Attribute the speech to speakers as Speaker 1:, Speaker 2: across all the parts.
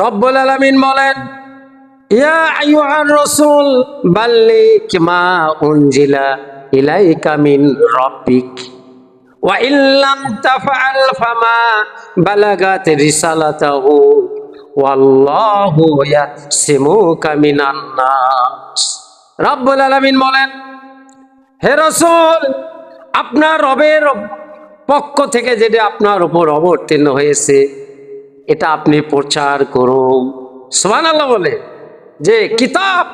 Speaker 1: রব্বুল আলামিন বলেন, ইয়া আইয়ুহার রাসূল বাল্লিগ মা উনজিলা ইলাইকা মিন রাব্বিক ওয়া ইল্লাম তাফআল ফামা বালাগাত রিসালাতাহু ওয়াল্লাহু ইয়াসিমুকা মিনান নাস। রব্বুল আলামিন বলেন, হে রাসূল, আপনার রবের পক্ষ থেকে যেটা আপনার উপর অবতীর্ণ হয়েছে এটা আপনি প্রচার করুন। সুবহানাল্লাহ বলে যে কিতাব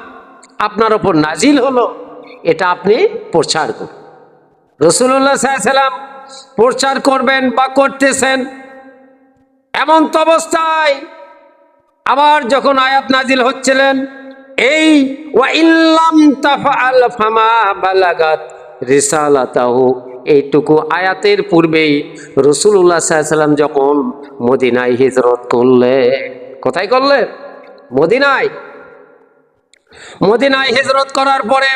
Speaker 1: আপনার উপর নাজিল হলো এটা আপনি প্রচার করুন। রাসূলুল্লাহ সাল্লাল্লাহু আলাইহি ওয়াসাল্লাম প্রচার করবেন বা করতেছেন, এমন তো অবস্থায় আবার যখন আয়াত নাজিল হচ্ছিলেন এই ওয়া ইল্লাম তাফআল ফামা বালাগাত রিসালাতাহু, এইটুকু আয়াতের পূর্বেই রাসূলুল্লাহ সাল্লাল্লাহু আলাইহি ওয়াসাল্লাম যখন মদিনায় হিজরত করলেন, কোথায় করলেন? মদিনায় হিজরত করার পরে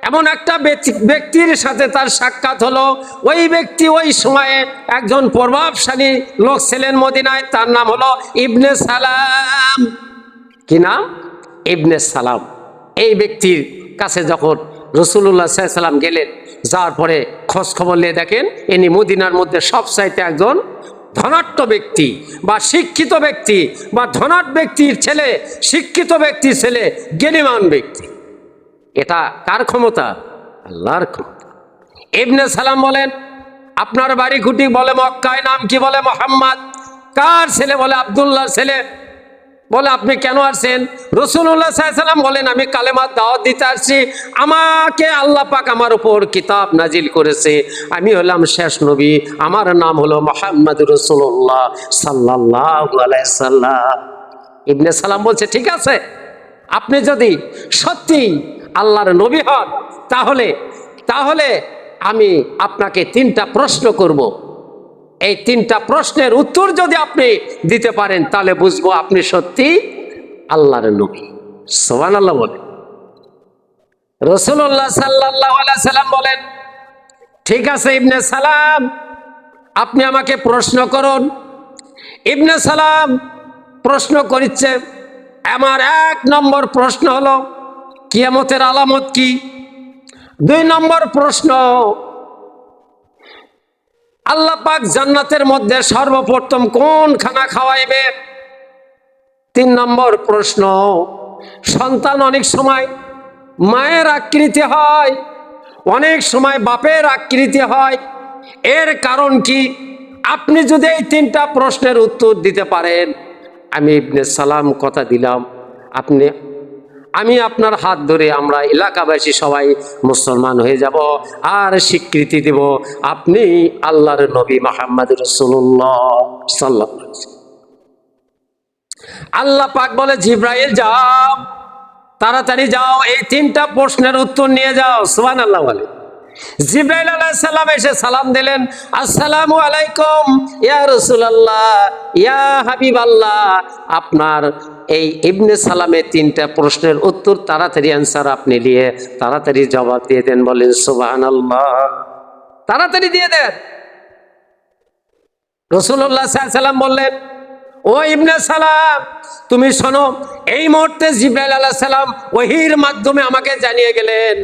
Speaker 1: এমন একটা ব্যক্তির সাথে তার সাক্ষাৎ হলো। ওই ব্যক্তি ওই সময়ে একজন প্রভাবশালী লোক ছিলেন মদিনায়, তার নাম হলো ইবনে সালাম। কি নাম? ইবনে সালাম। এই ব্যক্তির কাছে যখন রাসূলুল্লাহ সাল্লাল্লাহু আলাইহি ওয়াসাল্লাম গেলেন, যাওয়ার পরে খোঁজ খবর নিয়ে দেখেন ইনি মদিনার মধ্যে সবচাইতে একজন ধনাঢ্য ব্যক্তি বা শিক্ষিত ব্যক্তি বা ধনাঢ্য ব্যক্তির ছেলে, শিক্ষিত ব্যক্তির ছেলে, জ্ঞানীমান ব্যক্তি। এটা কার ক্ষমতা? আল্লাহর ক্ষমতা। ইবনে সালাম বলেন, আপনার বাড়ি খুঁটি? বলে মক্কায়। নাম কি? বলে মোহাম্মদ। কার ছেলে? বলে আব্দুল্লাহর ছেলে। বলে আপনি কেন আসছেন? রাসূলুল্লাহ সাল্লাল্লাহু আলাইহি ওয়াসাল্লাম বলেন, আমি কালেমার দাওয়াত দিতে আসছি। আমাকে আল্লাহ পাক আমার উপর কিতাব নাজিল করেছে, আমি হলাম শেষ নবী, আমার নাম হলো মুহাম্মদ রাসূলুল্লাহ সাল্লাল্লাহু আলাইহি ওয়াসাল্লাম। ইবনে সালাম বলছে, ঠিক আছে, আপনি যদি সত্যি আল্লাহর নবী হন তাহলে আমি আপনাকে 3টা প্রশ্ন করব। এই 3টা প্রশ্নের উত্তর যদি আপনি দিতে পারেন তাহলে বুঝবো আপনি সত্যি আল্লাহর নবী। সুবহানাল্লাহ বলে। রাসূলুল্লাহ সাল্লাল্লাহু আলাইহি ওয়াসাল্লাম বলেন, ঠিক আছে ইবনে সালাম, আপনি আমাকে প্রশ্ন করুন। ইবনে সালাম প্রশ্ন করিচ্ছে। আমার 1 নম্বর প্রশ্ন হলো কিয়ামতের আলামত কি? 2 নম্বর প্রশ্ন, আল্লাহ পাক জান্নাতের মধ্যে সর্বপ্রথম কোন খানা খাওয়াইবে? 3 নম্বর প্রশ্ন, সন্তান অনেক সময় মায়ের আকৃতি হয়, অনেক সময় বাপের আকৃতি হয়, এর কারণ কি? আপনি যদি এই 3টা প্রশ্নের উত্তর দিতে পারেন, আমি ইবনে সালাম কথা দিলাম আমি আপনার হাত ধরে আমরা এলাকাবাসী সবাই মুসলমান হয়ে যাব আর স্বীকৃতি দেব আপনি আল্লাহর নবী মুহাম্মদ রাসূলুল্লাহ সাল্লাল্লাহু আলাইহি ওয়াসাল্লাম। আল্লাহ পাক বলে, জিব্রাইল যাও, তাড়াতাড়ি যাও, এই 3টা প্রশ্নের উত্তর নিয়ে যাও। সুবহানাল্লাহ বলে। জিব্রাইল আলাইহিস সালাম এসে সালাম দিলেন, আসসালামু আলাইকুম ইয়া রাসূলুল্লাহ, ইয়া হাবিবাল্লাহ। আপনার এই ইবনে সালামের 3টা প্রশ্নের উত্তর তাড়াতাড়ি অ্যান্সার আপনি নিয়ে তাড়াতাড়ি জবাব দিয়ে দেন। বলেন সুবহানাল্লাহ। তাড়াতাড়ি দিয়ে দেন। রাসূলুল্লাহ সাল্লাল্লাহু আলাইহি ওয়াসাল্লাম বললেন, ও ইবনে সালাম, তুমি শোনো, এই মুহূর্তে জিবরাইল আলাইহিস সালাম ওহীর মাধ্যমে আমাকে জানিয়ে গেলেন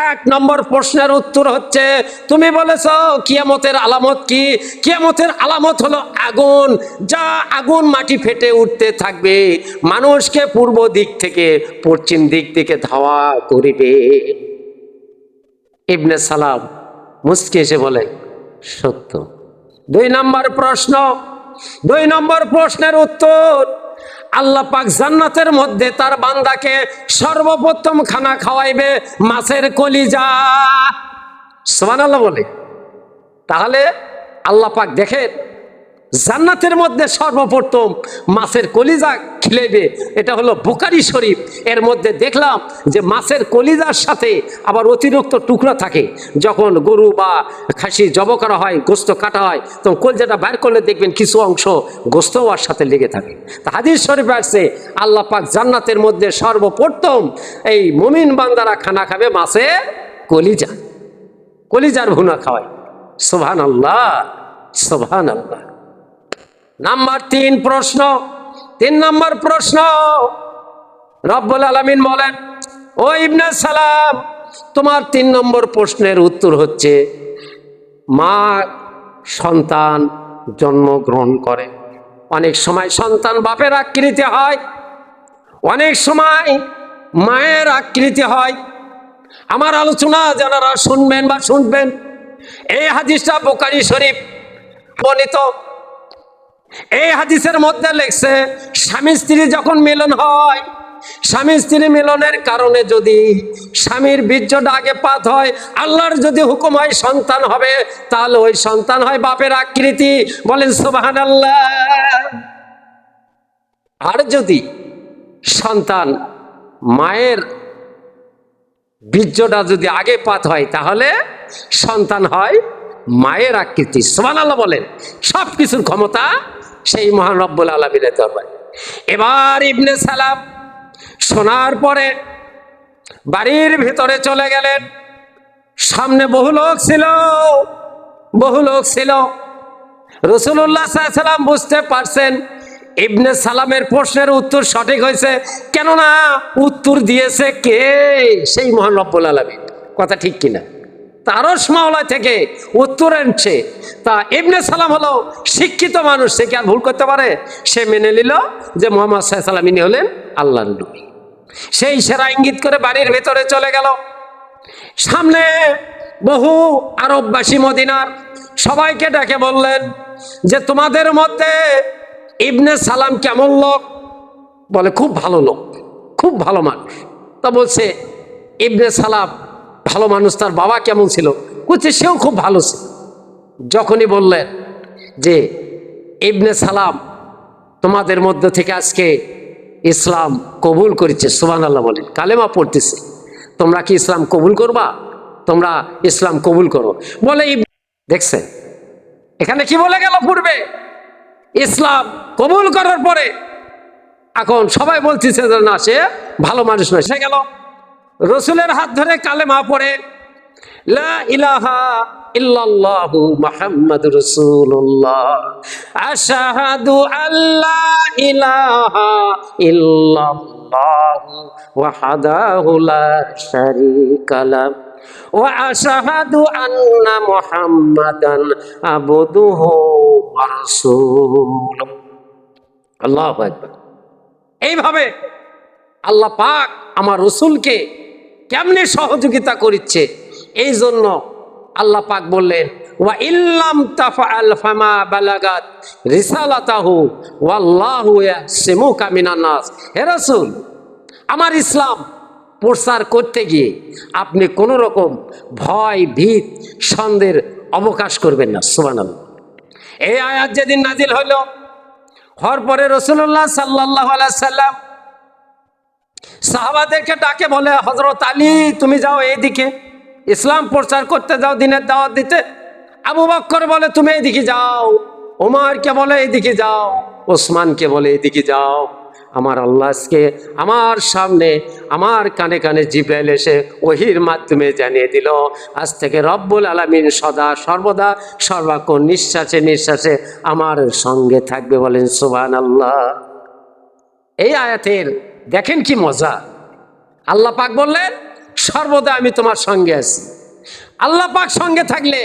Speaker 1: 1 নম্বর প্রশ্নের উত্তর হচ্ছে তুমি বলেছো কিয়ামতের আলামত কি? কিয়ামতের আলামত হলো আগুন, যা আগুন মাটি ফেটে উঠতে থাকবে, মানুষকে পূর্ব দিক থেকে পশ্চিম দিক থেকে ধাওয়া করিবে। ইবনে সালাম মুস্কি এসে বলে, সত্য। 2 নম্বর প্রশ্ন, 2 নম্বর প্রশ্নের উত্তর, আল্লাহ পাক জান্নাতের মধ্যে তার বান্দাকে সর্বপ্রথম খানা খাওয়াইবে মাছের কলিজা। সুবহানাল্লাহ বলে। তাহলে আল্লাহ পাক দেখেন জান্নাতের মধ্যে সর্বপ্রথম মাছের কলিজা খিলাইবে। এটা হলো বুখারী শরীফ। এর মধ্যে দেখলাম যে মাছের কলিজার সাথে আবার অতিরিক্ত টুকরা থাকে। যখন গরু বা খাসি জব করা হয়, গোস্ত কাটা হয়, তখন কলিজাটা বের করলে দেখবেন কিছু অংশ গোস্তও আর সাথে লেগে থাকে। তা হাদিস শরীফে আসছে আল্লাহ পাক জান্নাতের মধ্যে সর্বপ্রথম এই মুমিন বান্দারা খানা খাবে মাছের কলিজা, কলিজার ভুনা খাওয়ায়। সুবহানাল্লাহ, সুবহানাল্লাহ। নাম্বার 3 প্রশ্ন, তিন নম্বর প্রশ্ন, রব্বুল আলামিন বলেন, ও ইবনে সালাম, তোমার তিন নম্বর প্রশ্নের উত্তর হচ্ছে মা সন্তান জন্মগ্রহণ করে। অনেক সময় সন্তান বাপের আকৃতি হয়, অনেক সময় মায়ের আকৃতি হয়। আমার আলোচনা যারা শুনবেন বা শুনবেন, এই হাদিসটা বুখারী শরীফ বর্ণিত। এই হাদিসের মধ্যে লেখছে, স্বামী স্ত্রী যখন মিলন হয়, স্বামী স্ত্রী মিলনের কারণে যদি স্বামীর বীর্যটা আগে পাত হয়, আল্লাহর যদি হুকুম হয় সন্তান হবে, তাহলে ওই সন্তান হয় বাপের আকৃতি। বলেন সুবহানাল্লাহ। আর যদি সন্তান মায়ের বীর্যটা যদি আগে পাত হয়, তাহলে সন্তান হয় মায়ের আকৃতি। সুবহানাল্লাহ বলেন। সব কিছুর ক্ষমতা সেই মহান রব্বুল আলামিনের দরবারে। এবার ইবনে সালাম শোনার পরে বাড়ির ভিতরে চলে গেলেন। সামনে বহু লোক ছিল, বহু লোক ছিল। রাসূলুল্লাহ সাল্লাল্লাহু আলাইহি ওয়াসাল্লাম বুঝতে পারছেন ইবনে সালামের প্রশ্নের উত্তর সঠিক হয়েছে, কেননা উত্তর দিয়েছে কে? সেই মহান রব্বুল আলামিন। কথা ঠিক কিনা? তারস মাওলা থেকে উত্তর আনছে। তা ইবনে সালাম হলো শিক্ষিত মানুষ, সে কি আর ভুল করতে পারে? সে মেনে নিল যে মুহাম্মদ সাল্লাল্লাহু আলাইহি ওয়াসাল্লাম ইনি হলেন আল্লাহর নবী। সেই ইশারা ইঙ্গিত করে বাড়ির ভেতরে চলে গেল। সামনে বহু আরববাসী মদিনার সবাইকে ডেকে বললেন যে তোমাদের মধ্যে ইবনে সালাম কেমন লোক? বলে খুব ভালো লোক, খুব ভালো মানুষ। তা বলছে ইবনে সালাম ভালো মানুষ, তার বাবা কেমন ছিল? বলছে সেও খুব ভালো ছিল। যখনই বললেন যে ইবনে সালাম তোমাদের মধ্য থেকে আজকে ইসলাম কবুল করেছে, সুবহানাল্লাহ বলেন, কালেমা পড়তেছে, তোমরা কি ইসলাম কবুল করবা? তোমরা ইসলাম কবুল করো। বলে দেখছেন এখানে কি বলে গেল? পূর্বে ইসলাম কবুল করার পরে এখন সবাই বলতেছে যে না, সে ভালো মানুষ নয়। সে গেল রসুলের হাত ধরে কালেমা পড়ে লা ইলাহা ইল্লাল্লাহু মুহাম্মাদুর রাসূলুল্লাহ, আশহাদু আল্লা ইলাহা ইল্লাল্লাহু ওয়াহদাহু লা শারীকা লাহু ওয়া আশহাদু আন্না মুহাম্মাদান আবদুহু ওয়া রাসূলুহু। আল্লাহু আকবার। এইভাবে আল্লাহ পাক আমার রসুলকে কেমনে সহযোগিতা করিচ্ছে, এই জন্য আল্লাহ পাক বললেন ওয়া ইল্লাম তাফআল ফামা বালাগাত রিসালাতাহু ওয়াল্লাহু ইয়াসিমুকা মিনান নাস। হে রাসূল, আমার ইসলাম প্রচার করতে গিয়ে আপনি কোনো রকম ভয় ভীত সন্দেহের অবকাশ করবেন না। সুবহানাল্লাহ। এই আয়াত যেদিন নাজিল হইল, হওয়ার পরে রাসূলুল্লাহ সাল্লাল্লাহু আলাইহি সাল্লাম সাহাবাদেরকে ডাকে বলে, হযরত আলী তুমি যাও এইদিকে, ইসলাম প্রচার করতে যাও, দিনের দাওয়াত দিতে। আবু বকর বলে তুমি এইদিকে যাও, ওমরকে বলে এইদিকে যাও, ওসমানকে বলে এইদিকে যাও। আমার আল্লাহ আজকে আমার সামনে আমার কানে কানে জিবরাইল এসে ওহীর মাধ্যমে জানিয়ে দিল, আজ থেকে রব্বুল আলামিন সদা সর্বদা সর্বক্ষণ নিঃশ্বাসে নিঃশ্বাসে আমার সঙ্গে থাকবে। বলেন সুবহানাল্লাহ। এই আয়াতের দেখেন কি মজা। আল্লাহ পাক বললেন সর্বদা আমি তোমার সঙ্গে আছি। আল্লাহ পাক সঙ্গে থাকলে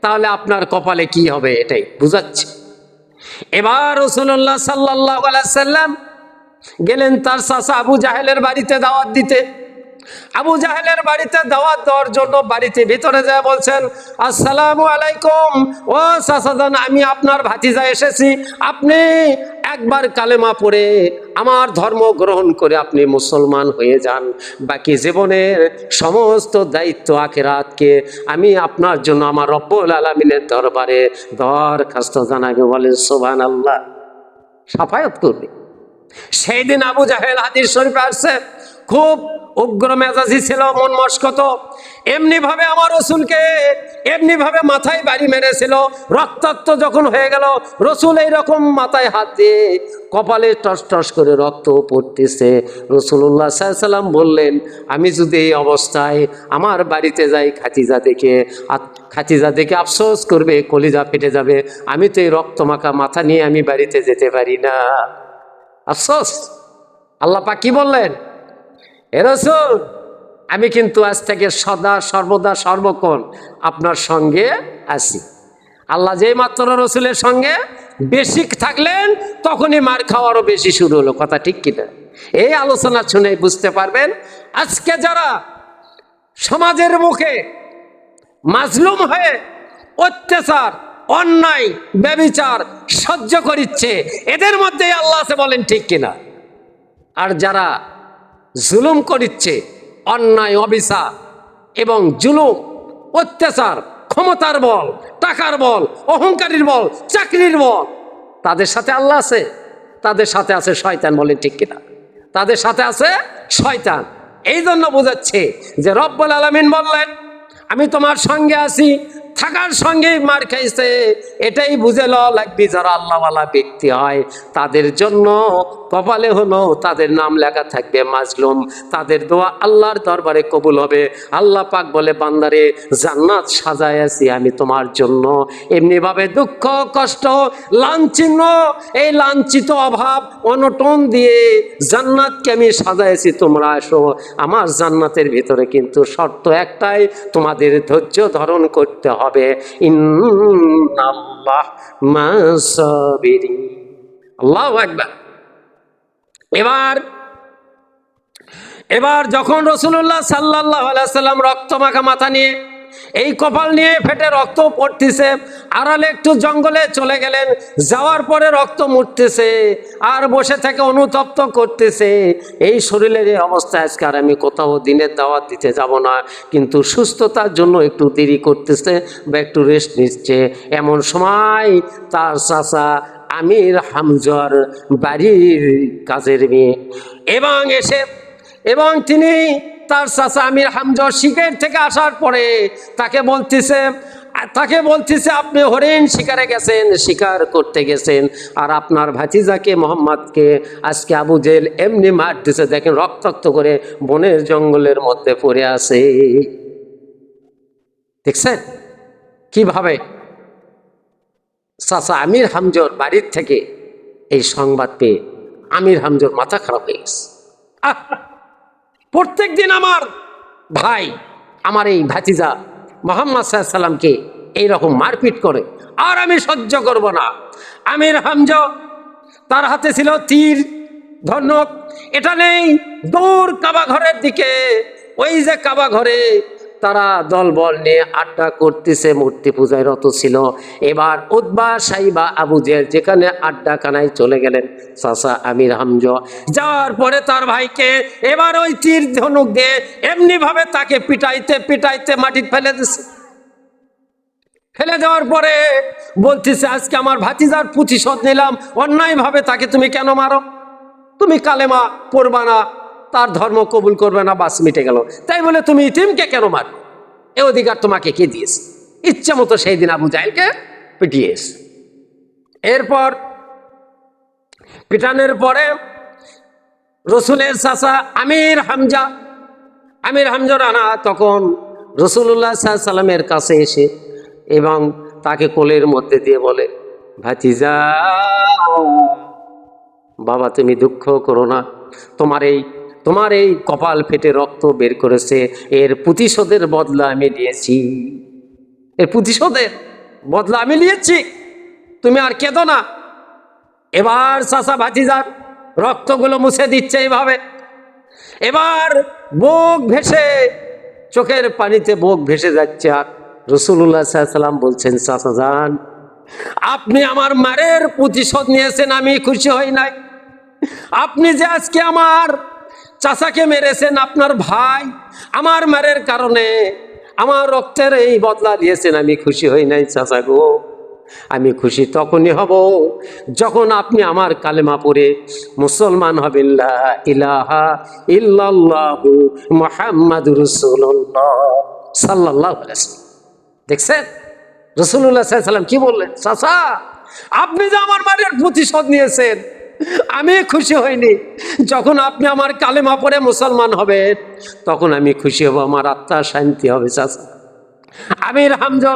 Speaker 1: তাহলে আপনার কপালে কি হবে, এটাই বুঝাচ্ছে। এবার রাসূলুল্লাহ সাল্লাল্লাহু আলাইহি সাল্লাম গেলেন তার চাচা আবু জাহেলের বাড়িতে দাওয়াত দিতে। আবু জাহেলের বাড়িতে দাওয়াত দেওয়ার জন্য বাড়িতে ভিতরে যায় বলছেন, আসসালামু আলাইকুম, ও চাচাজান, আমি আপনার ভাতিজা এসেছি। আপনি একবার কালেমা পড়ে আমার ধর্ম গ্রহণ করে আপনি মুসলমান হয়ে যান, বাকি জীবনের সমস্ত দায়িত্ব আখিরাতকে আমি আপনার জন্য আমার রব্বুল আলামিনের দরবারে দরখাস্ত জানাবে। বলেন সুবহানাল্লাহ। সাফায়াত করবে। সেই দিন আবু জাহেল হাদিস শরীফে আসছে খুব উগ্র মেজাজি ছিল, মন মস্কত। এমনি ভাবে আমার রসুলকে এমনি ভাবে মাথায় বাড়ি মেরেছিল। রক্তাক্ত যখন হয়ে গেল, রসুল এইরকম মাথায় হাত দিয়ে কপালে টস টস করে রক্ত পড়তেছে। রাসূলুল্লাহ সাল্লাল্লাহু আলাইহি সাল্লাম বললেন, আমি যদি এই অবস্থায় আমার বাড়িতে যাই, খাতিজা দেখে আফসোস করবে, কলিজা ফেটে যাবে। আমি তো এই রক্তমাখা মাথা নিয়ে আমি বাড়িতে যেতে পারি না। আফসোস, আল্লাহ পাক কি বললেন, হে রাসূল, আমি কিন্তু আজ থেকে সদা সর্বদা সর্বক্ষণ আপনার সঙ্গে আছি। আল্লাহ যেই মাত্র রসুলের সঙ্গে বেশি থাকলেন তখনই মার খাওয়ারও বেশি শুরু হলো। কথা ঠিক কিনা? এই আলোচনা শুনে বুঝতে পারবেন আজকে যারা সমাজের মুখে মাজলুম হয়ে অত্যাচার, অন্যায়, ব্যভিচার সহ্য করিচ্ছে, এদের মধ্যেই আল্লাহ আছে, বলেন ঠিক কিনা? আর যারা জুলুম করিচ্ছে, অন্যায়, অবিচার এবং জুলুম, অত্যাচার, ক্ষমতার বল, টাকার বল, অহংকারীর বল, চাকরির বল, তাদের সাথে আল্লাহ আছে, তাদের সাথে আছে শয়তান, বলেন ঠিক কিনা? তাদের সাথে আছে শয়তান। এই জন্য বোঝাচ্ছে যে রব্বুল আলামিন বললেন আমি তোমার সঙ্গে আছি, থাকার সঙ্গেই মার খাইছে। এটাই বুঝে লওয়া লাগবে যারা আল্লাহওয়ালা ব্যক্তি হয় তাদের জন্য কপালে হলো তাদের নাম লেখা থাকবে মাজলুম, তাদের দোয়া আল্লাহর দরবারে কবুল হবে। আল্লাহ পাক বলে, বান্দারে জান্নাত সাজায় আছি আমি তোমার জন্য। এমনিভাবে দুঃখ, কষ্ট, লাঞ্ছিত, এই লাঞ্ছিত, অভাব, অনটন দিয়ে জান্নাতকে আমি সাজাইছি, তোমরা আসো আমার জান্নাতের ভিতরে। কিন্তু শর্ত একটাই, তোমাদের ধৈর্য ধারণ করতে হবে। ইন্নাল্লাহ মা'আস সাবিরিন। আল্লাহু আকবার। এবার যখন রাসূলুল্লাহ সাল্লাল্লাহু আলাইহি সাল্লাম রক্ত মাখা মাথা নিয়ে, এই কপাল নিয়ে ফেটে রক্ত পড়তেছে, আড়ালে একটু জঙ্গলে চলে গেলেন। যাওয়ার পরে রক্ত মুটতেছে আর বসে থেকে অনুতপ্ত করতেছে। এই শরীরের এই অবস্থা, আজকে আর আমি কোথাও দিনের দাওয়াত দিতে যাব না, কিন্তু সুস্থতার জন্য একটু দেরি করতেছে বা একটু রেস্ট নিচ্ছে। এমন সময় তার চাচা আমির হামজার বাড়ির কাজের মেয়ে এবং তিনি তার চাচা আমির হামজা শিকার থেকে আসার পরে তাকে বলতেছে আপনি হরিণ শিকারে গেছেন, শিকার করতে গেছেন, আর আপনার ভাতিজাকে মোহাম্মদকে আজকে আবু জেহেল এমনি মার দিছে, দেখেন রক্তাক্ত করে বনের জঙ্গলের মধ্যে পড়ে আছে। দেখছেন কিভাবে চাচা আমির হামজার বাড়ির থেকে এই সংবাদ পেয়ে আমির হামজার মাথা খারাপ হয়ে গেছে। প্রত্যেক দিন আমার ভাই, আমার এই ভাতিজা মুহাম্মদ সাল্লাল্লাহু আলাইহি সাল্লামকে এইরকম মারপিট করে, আর আমি সহ্য করব না। আমির হামজা, তার হাতে ছিল তীর ধনুক, এটা নেই, দূর কাবা ঘরের দিকে। ওই যে কাবা ঘরে তারা দলবল নিয়ে আড্ডা করতেছে, মূর্তি পূজায় রত ছিল। এবার উতবা, সাইবা, আবু জেহেল যেখানে আড্ডা কানায় চলে গেলেন চাচা আমির হামজা। যাওয়ার পরে তার ভাইকে এবার ওই তীর ধনুক দিয়ে এমনি ভাবে তাকে পিটাইতে পিটাইতে মাটিতে ফেলে দিছে। ফেলে দেওয়ার পরে বলতেছে আজকে আমার ভাতিজার প্রতিশোধ নিলাম, অন্যায় ভাবে তাকে তুমি কেন মারো? তুমি কালেমা পড়বা না, তার ধর্ম কবুল করবে না, বাস মিটে গেল। তাই বলে তুমি ইতিমকে কেন মার? এ অধিকার তোমাকে কে দিয়েছে? ইচ্ছে মতো সেই দিন আবু জাহেলকে পিটিয়েছে। এরপর পিটানোর পরে রসুলের চাচা আমির হামজা রানা তখন রাসূলুল্লাহ সাল্লাল্লাহু আলাইহি সাল্লামের কাছে এসে এবং তাকে কোলের মধ্যে দিয়ে বলে, ভাতিজা, বাবা তুমি দুঃখ করো না, তোমার এই কপাল ফেটে রক্ত বের করেছে, এর প্রতিশোধের বদলা আমি নিয়েছি, তুমি আর কেঁদো না। এবার চাচা ভাতিজার রক্তগুলো মুছে দিচ্ছে এইভাবে। এবার চোখের পানিতে বুক ভেসে যাচ্ছে। আর রাসূলুল্লাহ সাল্লাল্লাহু আলাইহি সাল্লাম বলছেন, চাচা যান, আপনি আমার মারের প্রতিশোধ নিয়েছেন, আমি খুশি হই নাই। আপনি যে আজকে আমার চাচাকে মেরেছেন, আপনার ভাই আমার মারের কারণে আমার রক্তের এই বদলা দিয়েছেন, আমি খুশি হই নাই চাচা গো। আমি খুশি তখনই হব যখন আপনি আমার কালেমা পড়ে মুসলমান হবেন, লা ইলাহা ইল্লাল্লাহু মুহাম্মাদুর রাসূলুল্লাহ সাল্লাল্লাহু আলাইহি ওয়াসাল্লাম। দেখছেন রাসূলুল্লাহ সাল্লাল্লাহু আলাইহি ওয়াসাল্লাম কি বললেন? চাচা, আপনি যে আমার মারের প্রতিশোধ নিয়েছেন, আমি খুশি হইনি। যখন আপনি আমার কালেমা পড়ে মুসলমান হবেন তখন আমি খুশি হব, আমার আত্মা শান্তি হবে। চাচা আমির হামজা,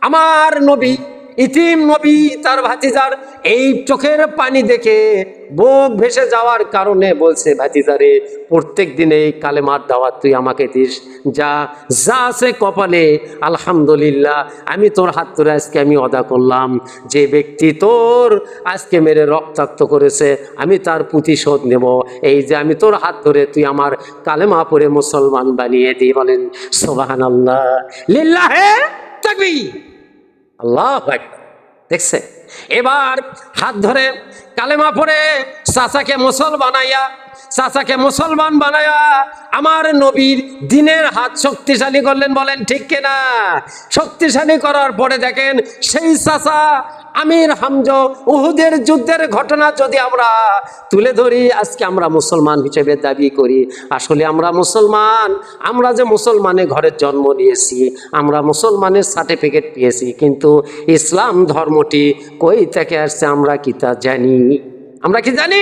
Speaker 1: আমার নবী ইতিম নবী তার ভাতিজার এই চোখের পানি দেখে বুক ভেসে যাওয়ার কারণে বলছে, ভাতিজারে প্রত্যেক দিন এই কালেমার দাওয়াত তুই আমাকে দিস, যা যা আছে কপালে আলহামদুলিল্লাহ আমি তোর হাত ধরে আজকে আমি অদা করলাম। যে ব্যক্তি তোর আজকে মেরে রক্তাক্ত করেছে আমি তার প্রতিশোধ নেব। এই যে আমি তোর হাত ধরে তুই আমার কালেমা পড়ে মুসলমান বানিয়ে দিই। বলেন সুবহানাল্লাহ, লিল্লাহে তাকবীর, আল্লাহু আকবার। দেখছে, এবার হাত ধরে কালেমা পড়ে চাচাকে মুসলমান বানাইয়া আমার নবীর দিনের হাত শক্তিশালী করলেন। বলেন ঠিক কিনা? শক্তিশালী করার পরে দেখেন সেই চাচা আমির হামজা উহুদের যুদ্ধের ঘটনা যদি আমরা তুলে ধরি, আজকে আমরা মুসলমান হিসেবে দাবি করি। আসলে আমরা মুসলমান, আমরা যে মুসলমানের ঘরে জন্ম নিয়েছি, আমরা মুসলমানের সার্টিফিকেট পেয়েছি, কিন্তু ইসলাম ধর্মটি কই থেকে আসছে আমরা কি তা জানি? আমরা কি জানি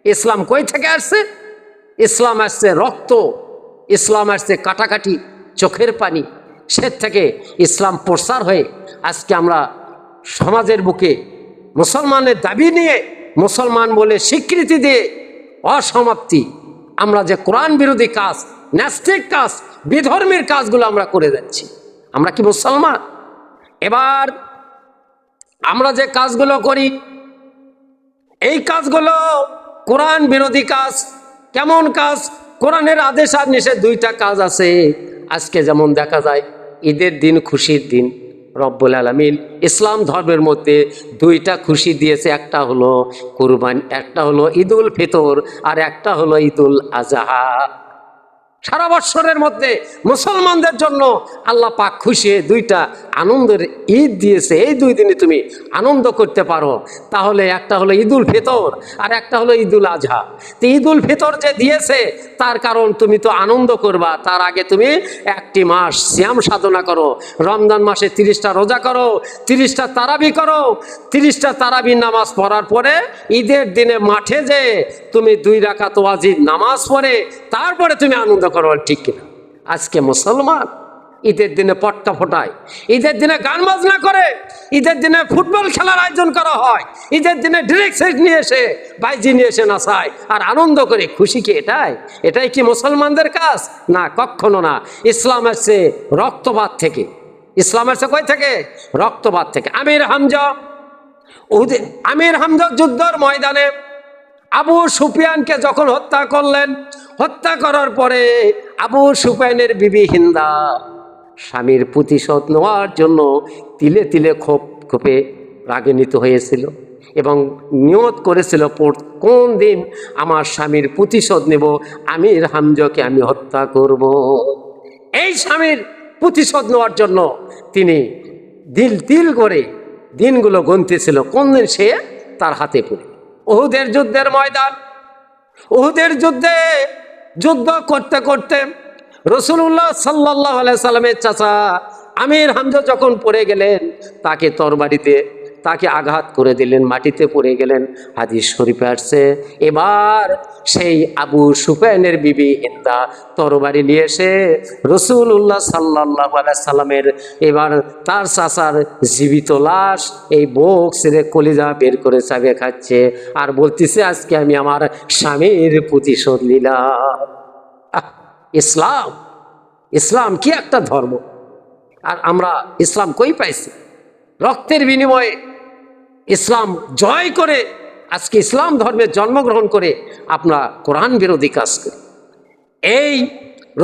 Speaker 1: ইসলাম কই থেকে আসছে? ইসলাম আসছে রক্ত, ইসলাম আসছে কাটাকাটি, চোখের পানি। সে থেকে ইসলাম প্রসার হয়ে আজকে আমরা সমাজের বুকে মুসলমানের দাবি নিয়ে, মুসলমান বলে স্বীকৃতি দিয়ে অসমাপ্তি, আমরা যে কোরআন বিরোধী কাজ, ন্যাস্তিক কাজ, বিধর্মীর কাজগুলো আমরা করে যাচ্ছি। আমরা কি মুসলমান? এবার আমরা যে কাজগুলো করি এই কাজগুলো কোরআন বিরোধী কাজ। কেমন কাজ? কোরআনের আদেশ আর নিষেধ দুইটা কাজ আছে। আজকে যেমন দেখা যায় ঈদের দিন, খুশির দিন, রব্বুল আলামিন ইসলাম ধর্মের মধ্যে দুইটা খুশি দিয়েছে। একটা হলো কুরবানি, একটা হলো ঈদুল ফিতর, আর একটা হলো ঈদুল আজহা। সারা বৎসরের মধ্যে মুসলমানদের জন্য আল্লাহ পাক খুশি দুইটা আনন্দের ঈদ দিয়েছে। এই দুই দিনে তুমি আনন্দ করতে পারো। তাহলে একটা হলো ঈদুল ফিতর আর একটা হলো ঈদুল আজহা। তো ঈদুল ফিতর যে দিয়েছে তার কারণ তুমি তো আনন্দ করবা, তার আগে তুমি একটি মাস সিয়াম সাধনা করো। রমজান মাসে 30টা রোজা করো, 30টা তারাবি করো। 30টা তারাবি নামাজ পড়ার পরে ঈদের দিনে মাঠে যে তুমি 2 রাকাত ওয়াজিব নামাজ পড়ে তারপরে তুমি আনন্দ করো। ঠিক কিনা? আজকে মুসলমান ঈদের দিনে পটকা ফোটায়, ঈদের দিনে গান বাজনা করে, ঈদের দিনে ফুটবল খেলার আয়োজন করা হয়, ঈদের দিনে ডিরেক্ট সেট নিয়ে এসে বাইজি নিয়ে এসে নাচায় আর আনন্দ করে। খুশি কি এটাই কি মুসলমানদের কাজ? না, কখনো না। ইসলাম আসছে রক্তপাত থেকে। ইসলাম আসছে কই থেকে? রক্তপাত থেকে। আমির হামজা যুদ্ধের ময়দানে আবু সুফিয়ানকে যখন হত্যা করলেন, হত্যা করার পরে আবু সুফিয়ানের বিবি হিন্দা স্বামীর প্রতিশোধ নেওয়ার জন্য তিলে তিলে ক্ষোভে রাগান্বিত হয়েছিল এবং নিয়ত করেছিল কোন দিন আমার স্বামীর প্রতিশোধ নেব, আমির হামজাকে আমি হত্যা করব। এই স্বামীর প্রতিশোধ নেওয়ার জন্য তিনি দিল করে দিনগুলো গুনতেছিল কোন দিন সে তার হাতে পড়ে। উহুদের যুদ্ধের ময়দান, উহুদের যুদ্ধ করতে করতে রাসূলুল্লাহ সাল্লাল্লাহু আলাইহি সাল্লামের চাচা আমির হামজা যখন পড়ে গেলেন, তাকে তরবারিতে তাকে আঘাত করে দিলেন, মাটিতে পড়ে গেলেন। হাদিস শরীফে আসছে এবার সেই আবু সুফিয়ানের বিবি হিন্দা তরবারি নিয়ে এসে রাসূলুল্লাহ সাল্লাল্লাহু আলাইহি সাল্লামের এবার তার চাচার জীবিত লাশ এই বুক ছেড়ে কলিজা বের করে চাবে খাচ্ছে আর বলতেছে, আজকে আমি আমার স্বামীর প্রতিশোধ নিলাম। ইসলাম কি একটা ধর্ম! আর আমরা ইসলাম কই পাইছি? রক্তের বিনিময়ে ইসলাম জয় করে আজকে ইসলাম ধর্মে জন্মগ্রহণ করে আমরা কোরআন বিরোধী কাজ করি। এই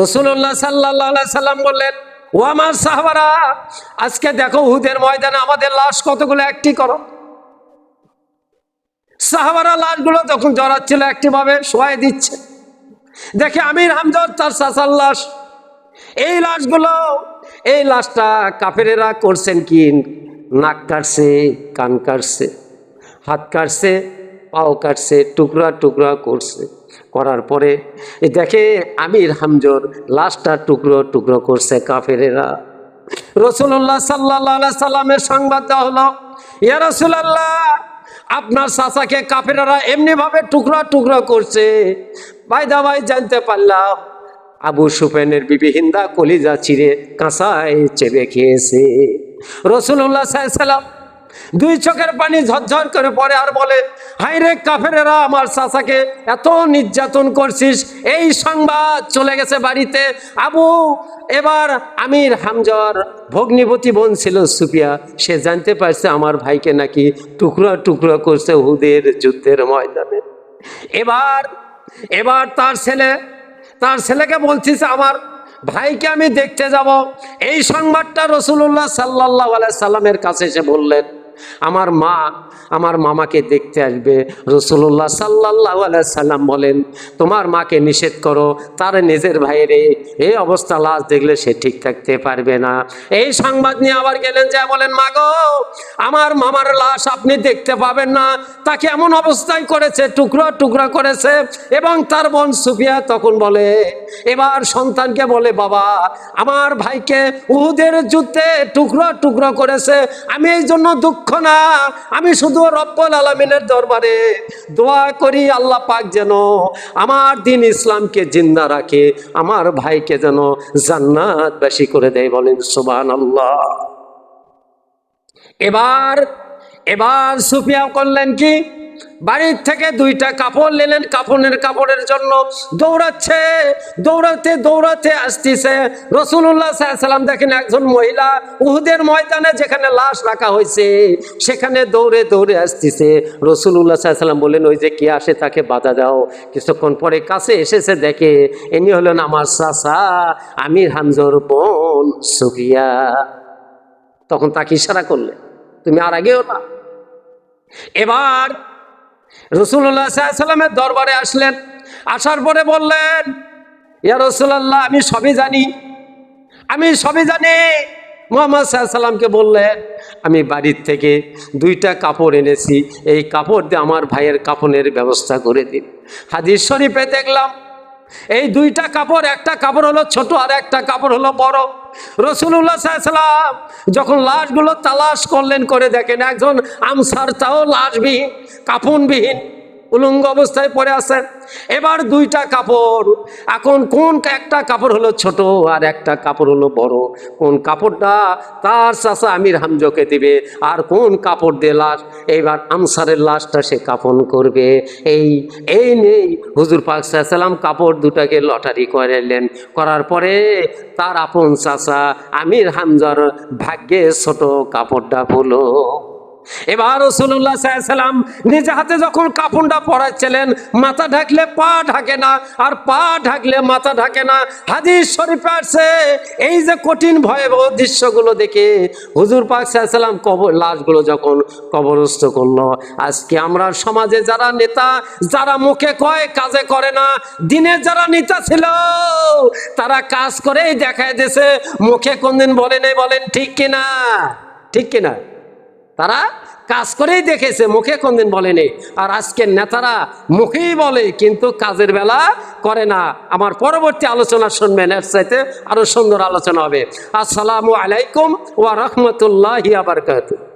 Speaker 1: রাসূলুল্লাহ সাল্লাল্লাহু আলাইহি সাল্লাম বললেন, ও আমার সাহাবারা, আজকে দেখো উহুদের ময়দানে আমাদের লাশ কতগুলো একটি করো। সাহাবারা লাশগুলো যখন জড়াচ্ছিল একটি ভাবে শোয়াই দিচ্ছে, দেখে আমির হামজা তার চাচার লাশ। এই লাশটা কাফেরেরা করছেন কি, নাক কাটছে, কান কাটছে, হাত কাটছে, পাও কাটছে, টুকরা টুকরা করছে। করার পরে দেখে আমির হামজার লাশটা টুকরো টুকরো করছে কাফেরেরা। রাসূলুল্লাহ সাল্লাল্লাহু আলাইহি সাল্লামের সংবাদ দেওয়া হলো, ইয়া রাসূলুল্লাহ, আপনার চাচাকে কাফেরেরা এমনি ভাবে টুকরা টুকরা করছে। ভাই জানতে পারলাম আবু সুফিয়ানের বিবি হিন্দা কলিজা চিরে কাঁচায় চেপে খেয়েছে। রাসূলুল্লাহ সাল্লাল্লাহু আলাইহি ওয়াসাল্লাম দুই চোখের পানি ঝরঝর করে পড়ে আর বলে, হায় রে কাফেরেরা, আমার চাচাকে এত নির্যাতন করছিস। এই সংবাদ চলে গেছে বাড়িতে। আবু এবার আমির হামজার ভগ্নিপতি বোন ছিল সুফিয়া, সে জানতে পারছে আমার ভাইকে নাকি টুকরা টুকরা করছে উহুদের যুদ্ধের ময়দানে। এবার তার ছেলেকে বলছিস আমার ভাইকে আমি দেখতে যাব। এই সংবাদটা রাসূলুল্লাহ সাল্লাল্লাহু আলাইহি সাল্লামের কাছে এসে বললেন, আমার মামাকে দেখতে আসবে। রাসূলুল্লাহ সাল্লাল্লাহু আলাইহি সাল্লাম বলেন, তোমার মাকে নিষেধ করো, তার নিজের ভাইয়ের এই অবস্থা লাশ দেখলে সে ঠিক থাকতে পারবে না। এই সংবাদ নিয়ে আবার গেলেন, যা বলেন, মা গো, আমার মামার লাশ আপনি দেখতে পাবেন না, তাকে এমন অবস্থায় করেছে, টুকরা টুকরা করেছে। এবং তার বোন সুফিয়া তখন বলে, এবার সন্তানকে বলে, বাবা, আমার ভাইকে উহুদের যুদ্ধে টুকরা টুকরা করেছে, আমি এই জন্য দুঃখ না, আমি শুধু রব্বুল আলামিনের দরবারে দোয়া করি আল্লাহ পাক যেন আমার দিন ইসলামকে জিন্দা রাখে, আমার ভাইকে যেন জান্নাতবাসী করে দেয়। বলেন সুবহানাল্লাহ। এবার সুফিয়া করলেন কি, বাড়ির থেকে দুইটা কাপড় নিলেন কাপড়ের জন্য। দৌড়াতে আসতেছে। রাসূলুল্লাহ সাল্লাল্লাহু আলাইহি ওয়াসাল্লাম দেখেন একজন মহিলা উহুদের ময়দানে যেখানে লাশ রাখা হয়েছে সেখানে দৌড়ে আসতেছে। রাসূলুল্লাহ সাল্লাল্লাহু আলাইহি ওয়াসাল্লাম বলেন, ওই যে কে আসে তাকে বাধা দাও। কিছুক্ষণ পরে কাছে এসেছে, দেখে ইনি হলেন আমার চাচা আমির হামজার বোন সুফিয়া। তখন তাকে ইশারা করলে, তুমি আর আগেও না। এবার রাসূলুল্লাহ সাল্লাল্লাহু আলাইহি ওয়াসাল্লামের দরবারে আসলেন। আসার পরে বললেন, ইয়া রাসূলুল্লাহ, আমি সবই জানি। মুহাম্মদ সাল্লাল্লাহু আলাইহি ওয়াসাল্লামকে বললেন, আমি বাড়ির থেকে দুইটা কাপড় এনেছি, এই কাপড় দিয়ে আমার ভাইয়ের কাফনের ব্যবস্থা করে দিন। হাদিস শরীফে দেখলাম এই দুইটা কাপড়, একটা কাপড় হলো ছোট আর একটা কাপড় হলো বড়। রাসূলুল্লাহ সাল্লাল্লাহু আলাইহি ওয়াসাল্লাম যখন লাশগুলো তালাশ করলেন, করে দেখেন একজন আনসার, তাও লাশবিহীন, কাফনবিহীন, উলঙ্গ অবস্থায় পড়ে আছে। এবার দুইটা কাপড়, এখন একটা কাপড় হলো ছোট আর একটা কাপড় হলো বড়। কোন কাপড়টা তার চাচা আমির হামজাকে দিবে আর কোন কাপড় দিয়ে লাশ এইবার আনসারের লাশটা সে কাফন করবে, এই নেই হুজুর পাক সাল্লাল্লাহু আলাইহি ওয়াসাল্লাম কাপড় দুটাকে লটারি করাইলেন। করার পরে তার আপন চাচা আমির হামজার ভাগ্যে ছোট কাপড়টা হলো। এবার রাসূলুল্লাহ সাল্লাল্লাহু আলাইহি ওয়াসাল্লাম নিজে হাতে যখন কাফনটা পরাচ্ছিলেন, মাথা ঢাকলে পা ঢাকে না আর পা ঢাকলে মাথা ঢাকে না। হাদিস শরীফে আছে, এই যে কঠিন ভয়াবহ দৃশ্যগুলো দেখে হুজুর পাক সাল্লাল্লাহু আলাইহি ওয়াসাল্লাম লাশগুলো যখন কবরস্থ করলো, আজকে আমরা সমাজে যারা নেতা, যারা মুখে কয় কাজে করে না, দিনের যারা নেতা ছিল তারা কাজ করেই দেখায় দিয়েছে, মুখে কোনদিন বলে নাই। বলেন ঠিক কিনা? তারা কাজ করেই দেখেছে, মুখে কোনদিন বলেনি। আর আজকের নেতারা মুখেই বলে কিন্তু কাজের বেলা করে না। আমার পরবর্তী আলোচনা শুনবেন, এর চাইতে আরো সুন্দর আলোচনা হবে। আসসালামু আলাইকুম ওয়া রাহমাতুল্লাহি ওয়া বারাকাতুহু।